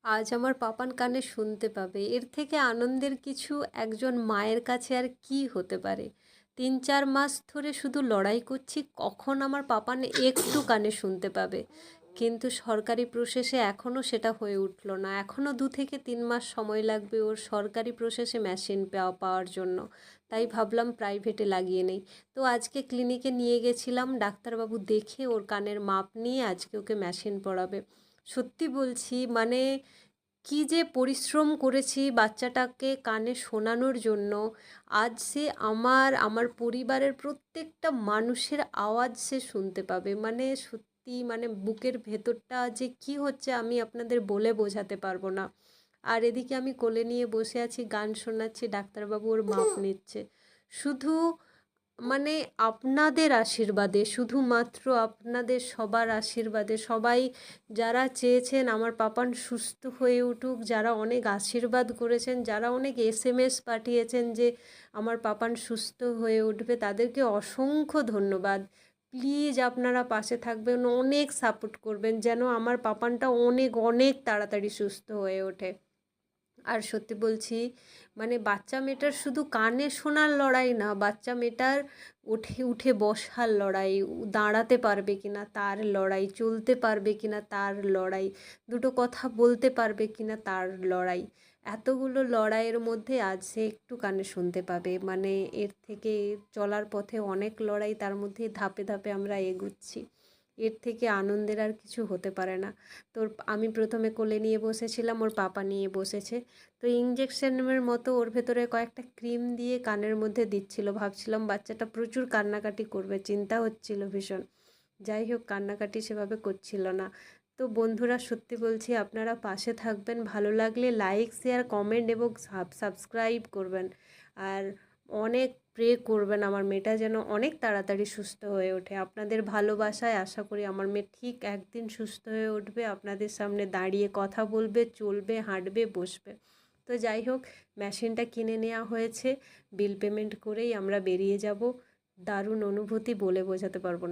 আজ আমার পাপান কানে শুনতে পাবে। এর থেকে আনন্দের কিছু একজন মায়ের কাছে আর কী হতে পারে? ৩-৪ মাস ধরে শুধু লড়াই করছি কখন আমার পাপান একটু কানে শুনতে পাবে। কিন্তু সরকারি প্রসেসে এখনও সেটা হয়ে উঠল না। এখনও ২ থেকে ৩ মাস সময় লাগবে ওর সরকারি প্রসেসে মেশিন পাওয়ার জন্য। তাই ভাবলাম প্রাইভেটে লাগিয়ে নেই। তো আজকে ক্লিনিকে নিয়ে গেছিলাম, ডাক্তারবাবু দেখে ওর কানের মাপ নিয়ে আজকে ওকে মেশিন পরাবে। সত্যি বলছি, মানে কী যে পরিশ্রম করেছি বাচ্চাটাকে কানে শোনানোর জন্য। আজ সে আমার পরিবারের প্রত্যেকটা মানুষের আওয়াজ সে শুনতে পাবে। মানে সত্যি, মানে বুকের ভেতরটা যে কী হচ্ছে আমি আপনাদের বলে বোঝাতে পারবো না। আর এদিকে আমি কোলে নিয়ে বসে আছি, গান শোনাচ্ছি, ডাক্তারবাবু ওর মাপ নিচ্ছে। শুধু মানে আপনাদের আশীর্বাদে, শুধুমাত্র আপনাদের সবার আশীর্বাদে, সবাই যারা চেয়েছেন আমার পাপান সুস্থ হয়ে উঠুক, যারা অনেক আশীর্বাদ করেছেন, যারা অনেক এসএমএস পাঠিয়েছেন যে আমার পাপান সুস্থ হয়ে উঠবে, তাদেরকে অসংখ্য ধন্যবাদ। প্লিজ আপনারা পাশে থাকবেন, অনেক সাপোর্ট করবেন যেন আমার পাপানটা অনেক অনেক তাড়াতাড়ি সুস্থ হয়ে ওঠে। আর সত্যি বলছি, মানে বাচ্চা মেয়েটার শুধু কানে শোনার লড়াই না, বাচ্চা মেয়েটার উঠে উঠে বসার লড়াই, দাঁড়াতে পারবে কি না তার লড়াই, চলতে পারবে কি না তার লড়াই, দুটো কথা বলতে পারবে কি না তার লড়াই। এতগুলো লড়াইয়ের মধ্যে আজ সে একটু কানে শুনতে পাবে। মানে এর থেকে চলার পথে অনেক লড়াই, তার মধ্যে ধাপে ধাপে আমরা এগুচ্ছি। এর থেকে আনন্দের আর কিছু হতে পারে না। তোর আমি প্রথমে কোলে নিয়ে বসেছিলাম, ওর পাপা নিয়ে বসেছে। তো ইঞ্জেকশনের মতো ওর ভেতরে কয়েকটা ক্রিম দিয়ে কানের মধ্যে দিচ্ছিল। ভাবছিলাম বাচ্চাটা প্রচুর কান্নাকাটি করবে, চিন্তা হচ্ছিল ভীষণ। যাই হোক, কান্নাকাটি সেভাবে করছিল না। তো বন্ধুরা, সত্যি বলছি আপনারা পাশে থাকবেন, ভালো লাগলে লাইক, শেয়ার, কমেন্ট এবং সাবস্ক্রাইব করবেন। আর অনেক প্রে করবেন আমার মেয়েটা যেন অনেক তাড়াতাড়ি সুস্থ হয়ে ওঠে। আপনাদের ভালোবাসায় আশা করি আমার মেয়ে ঠিক একদিন সুস্থ হয়ে উঠবে, আপনাদের সামনে দাঁড়িয়ে কথা বলবে, চলবে, হাঁটবে, বসবে। তো যাই হোক, মেশিনটা কিনে নেওয়া হয়েছে, বিল পেমেন্ট করেই আমরা বেরিয়ে যাব। দারুণ অনুভূতি, বলে বোঝাতে পারবো না।